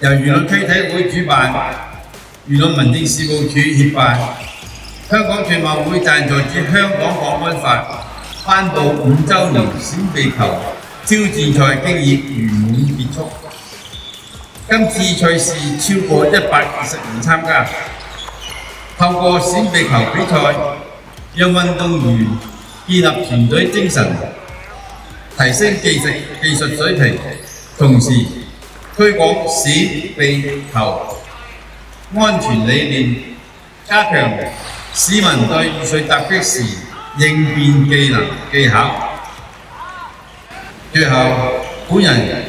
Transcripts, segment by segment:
由漁農區體育會主辦，漁農民政事務處協辦，香港賽馬會贊助至香港國安法頒布5週年閃避球挑戰賽經已圓滿結束。今次賽事超過120人參加，透過閃避球比賽，讓運動員建立團隊精神，提升技術水平，同時推廣閃避球安全理念，加強市民對遇水襲擊時應變技巧。最後，本人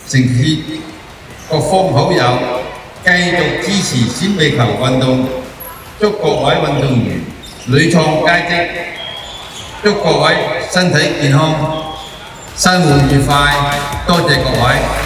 誠懇各方好友繼續支持閃避球運動，祝各位運動員屢創佳績，祝各位身體健康，生活愉快，多謝各位。